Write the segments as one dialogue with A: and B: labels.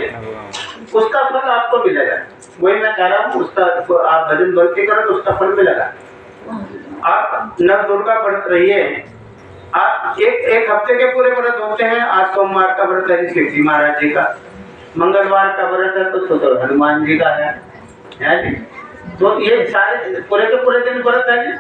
A: करोगे उसका फल आपको मिलेगा। वही मैं कह रहा हूँ, उसका आप भजन भक्ति करो तो उसका फल मिलेगा। आप नव दुर्गा व्रत रहिए, आप एक हफ्ते के पूरे व्रत होते हैं। आज सोमवार का व्रत है शिव जी महाराज जी का, मंगलवार का व्रत है तो हनुमान जी का है जी। तो ये सारे पूरे के पूरे दिन व्रत है जी,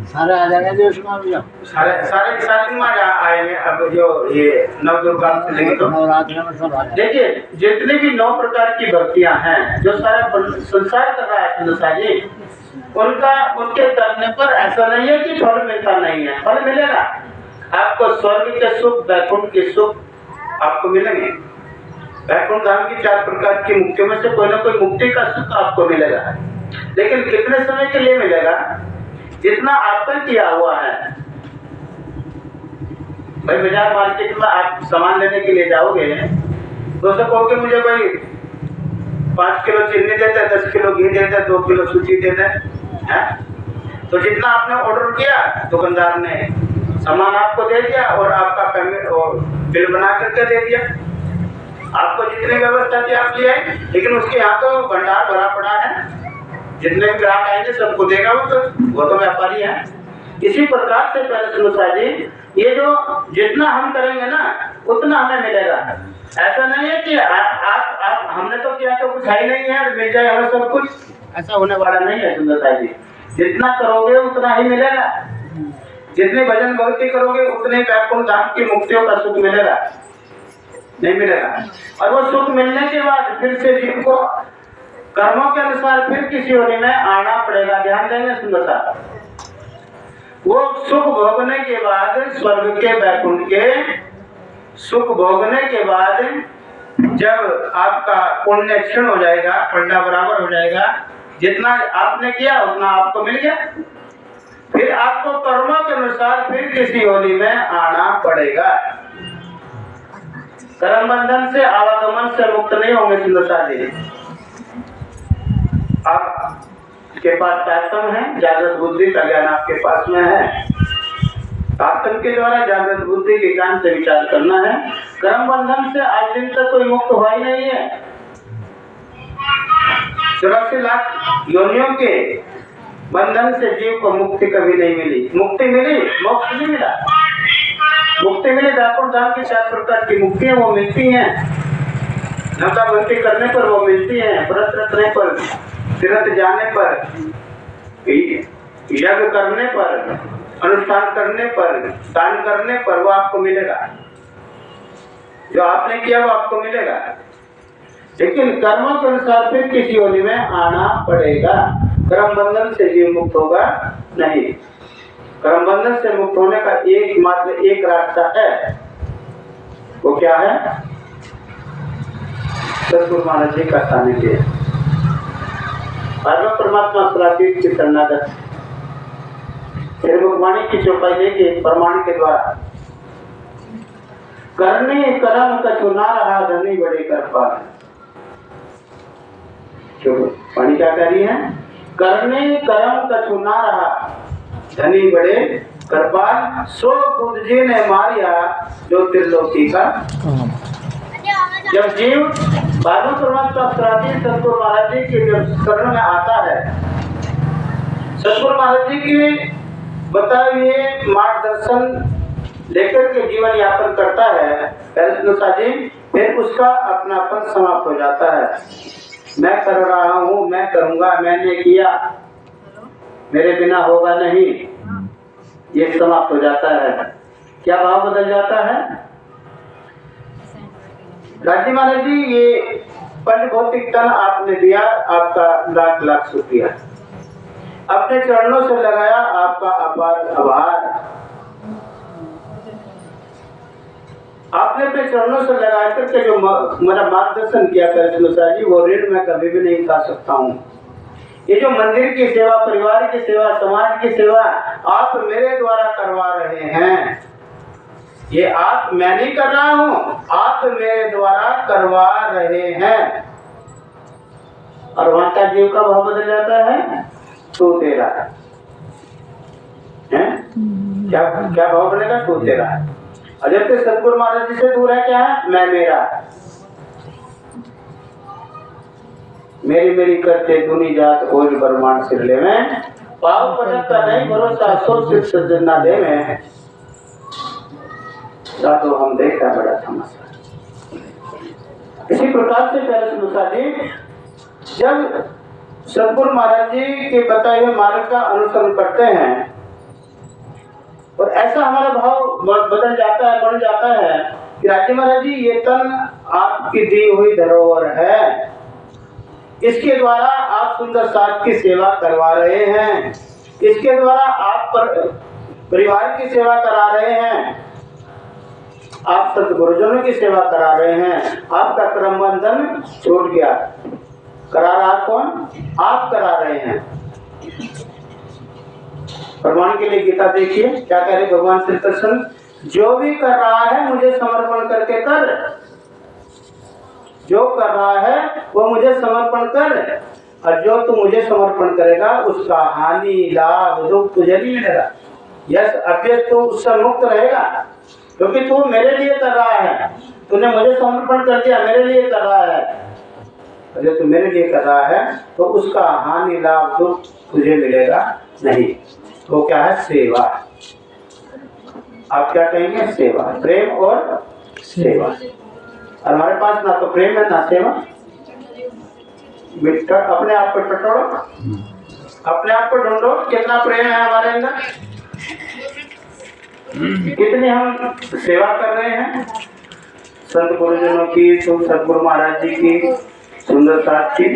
B: सारे आ जाएंगे जो उसमें भी
A: सारे सारे सारे दिन आएंगे। अब जो ये नव दुर्गा से लेंगे तो
B: नवरात्र में सब आ जाएंगे।
A: देखिए जितनी भी 9 प्रकार की भक्तियां हैं जो सारा संसार कर रहा है संसार जी, उनका उनके करने पर ऐसा नहीं है कि फल मिलता नहीं है, फल मिलेगा आपको। स्वर्ग के सुख, वैकुंठ के सुख आपको मिलेंगे। वैकुंठ धाम की 4 प्रकार की मुक्तियों में से कोई ना कोई मुक्ति का सुख आपको मिलेगा, लेकिन कितने समय के लिए मिलेगा? जितना आपका किया हुआ है। भाई बाजार मार्केट में आप सामान लेने के लिए जाओगे तो उससे कहोगे मुझे भाई 5 किलो चीनी देते, 10 किलो घी देते, 2 किलो सूजी देते हैं। तो जितना आपने ऑर्डर किया दुकानदार ने सामान आपको दे दिया और आपका पेमेंट और बिल बना करके दे दिया। आपको जितनी व्यवस्था थी आप ले आए, लेकिन उसके यहाँ तो भंडार भरा पड़ा है, जितने भी ग्राहक आएंगे सबको देगा वो तो व्यापारी है। इसी प्रकार से पहले सुनोसा जी, ये जो जितना हम करेंगे ना उतना हमें मिलेगा। ऐसा नहीं है कि आप हमने तो किया तो कुछ है ही नहीं है, मिल जाए हमें सब कुछ, ऐसा होने वाला नहीं है सुंदरता जी। जितना करोगे उतना ही मिलेगा, जितने भजन भक्ति करोगे उतने वैकुंठ धाम की मुक्तियों का सुख मिलेगा, नहीं मिलेगा। और वो सुख मिलने के बाद फिर से जीव को कर्मों के अनुसार फिर किसी योनि में आना पड़ेगा। ध्यान देंगे सुंदरता, वो सुख भोगने के बाद, स्वर्ग के वैकुंठ के सुख भोगने के बाद जब आपका पुण्य क्षीण हो जाएगा, पढ़ना बराबर हो जाएगा, जितना आपने किया उतना आपको मिल गया, फिर आपको कर्मों के अनुसार फिर किसी योनि में आना पड़ेगा। कर्म बंधन से, आवागमन से मुक्त नहीं होंगे सुंदरता जी। आपके पास तारतम है, जागृत बुद्धि का ज्ञान आपके पास में है। तारतम के द्वारा जागृत बुद्धि के ज्ञान से विचार करना है। कर्म बंधन से आज दिन तक कोई मुक्त हुआ ही नहीं है। 84 लाख योनियों के बंधन से जीव को मुक्ति कभी नहीं मिली। मुक्ति मिली, मोक्ष नहीं मिला। मुक्ति मिली वैकुंठ धाम की 4 प्रकार की मुक्तियां वो मिलती हैं। नवता भक्ति करने पर वो मिलती हैं, व्रत रखने पर, तीर्थ जाने पर, यज्ञ करने पर, अनुष्ठान करने पर, दान करने पर वो आपको मिलेगा। जो आपने किया वो आपको मिलेगा, लेकिन कर्मों के अनुसार फिर किसी योनि में आना पड़ेगा। कर्म बंधन से जीव मुक्त होगा नहीं। कर्म बंधन से मुक्त होने का एकमात्र एक रास्ता है, वो क्या है? सतगुरु महाराज जी का सानिध्य। परमात्मा प्राप्ति की शरणागत फिर भगवानी की चौपाई लेके प्रमाण के द्वारा करने कर्म कछु ना रहा धनी बड़े कर पार। वाणी क्या कह रही है? करने कर्म कछु ना रहा धनी बड़े कर पार, सो बुद्ध जी ने मारिया जो त्रिलोकी का। जब जीव बाबा परमात्मा प्राप्ति सतगुरु महाराज जी के शरण में आता है, सतगुरु महाराज जी की बताए हुए मार्गदर्शन लेकर के जीवन यापन करता है जी, फिर उसका अपनापन समाप्त हो जाता है। मैं कर रहा हूँ, मैं करूँगा, मैंने किया, मेरे बिना होगा नहीं, ये समाप्त हो जाता है। क्या भाव बदल जाता है? राजी महाराज जी, ये पंच भौतिक तन आपने दिया, आपका लाख लाख शुक्रिया। अपने चरणों से लगाया, आपका अपार आभार। आपने अपने चरणों से लगा करके जो मेरा मार्गदर्शन किया कृष्ण जी, वो ऋण मैं कभी भी नहीं खा सकता हूँ। ये जो मंदिर की सेवा, परिवार की सेवा, समाज की सेवा आप मेरे द्वारा करवा रहे हैं, ये आप, मैं नहीं कर रहा हूँ, आप मेरे द्वारा करवा रहे हैं। और वहां का जीव का भाव बदल जाता है, तू तेरा है। क्या क्या भाव बनेगा? तू तेरा है। और जब तक सतगुरु महाराज जी से दूर है, क्या है? मैं मेरा। मेरी मेरी करते दुनी जात और ब्रह्मांड सिर ले में पाव पटक का नहीं भरोसा सोच सिर सज्जन ना दे में तो हम देखता बड़ा समस्या। इसी प्रकार से पहले जी जब सतगुरु महाराज जी के बताए हुए मार्ग का अनुसरण करते हैं और ऐसा हमारा भाव बदल जाता है, बढ़ जाता है कि राजी महाराज जी ये तन आपकी दी हुई धरोहर है, इसके द्वारा आप सुंदर साथ की सेवा करवा रहे हैं, इसके द्वारा आप परिवार की सेवा करा रहे हैं, आप सतगुरुजनों की सेवा करा रहे हैं, आपका क्रम बंधन छूट गया। करा रहा कौन? आप करा रहे हैं। प्रमाण के लिए गीता देखिए क्या कह रहे भगवान श्री कृष्ण, जो भी कर रहा है मुझे समर्पण करके कर, जो कर रहा है वो मुझे समर्पण कर, और जो तू मुझे समर्पण करेगा उसका हानि लाभ दुख तुझे नहीं मिलेगा। यस अभ्यस्त तो उससे मुक्त रहेगा, क्योंकि तू मेरे लिए कर रहा है, तूने मुझे समर्पण कर दिया, मेरे लिए कर रहा है। अगर तू मेरे लिए कर रहा है तो उसका हानि लाभ दुख तुझे मिलेगा नहीं। तो क्या है? सेवा। आप क्या कहेंगे? सेवा, प्रेम और सेवा। और हमारे पास ना तो प्रेम है ना सेवा। अपने आप को टटोड़ो, अपने आप को ढूंढो, कितना प्रेम है हमारे अंदर, कितनी हम सेवा कर रहे हैं संत गुरुजनों की, सतगुरु महाराज जी की, सुंदर साथ की।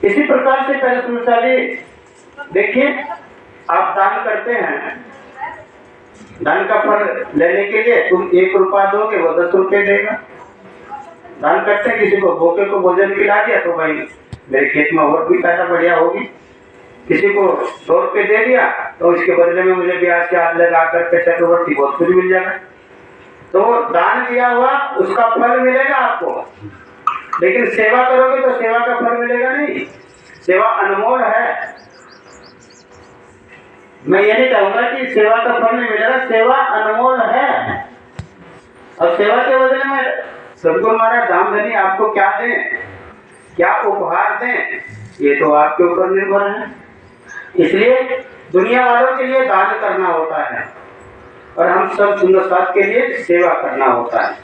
A: इसी प्रकार से पहले समस्या देखिए, आप दान करते हैं, दान का फल लेने के लिए तुम 1 रुपया दोगे वो 10 रुपये देगा। दान करते हैं, किसी को भूखे को भोजन खिला दिया तो भाई मेरे खेत में और भी पैदा बढ़िया होगी। किसी को 100 रुपये दे दिया तो उसके बदले में मुझे ब्याज के हाथ लगा करके चक्रवर्ती बहुत कुछ मिल जाएगा। तो दान दिया हुआ उसका फल मिलेगा आपको, लेकिन सेवा करोगे तो सेवा का फल मिलेगा नहीं। सेवा अनमोल है। मैं ये नहीं कहूंगा कि सेवा का फल नहीं मिलेगा, सेवा अनमोल है। और सेवा के बदले में सतगुरु महाराज धाम धनी आपको क्या दें, क्या उपहार दें, ये तो आपके ऊपर निर्भर है। इसलिए दुनिया वालों के लिए दान करना होता है और हम सब सुंदर साथ के लिए सेवा करना होता है।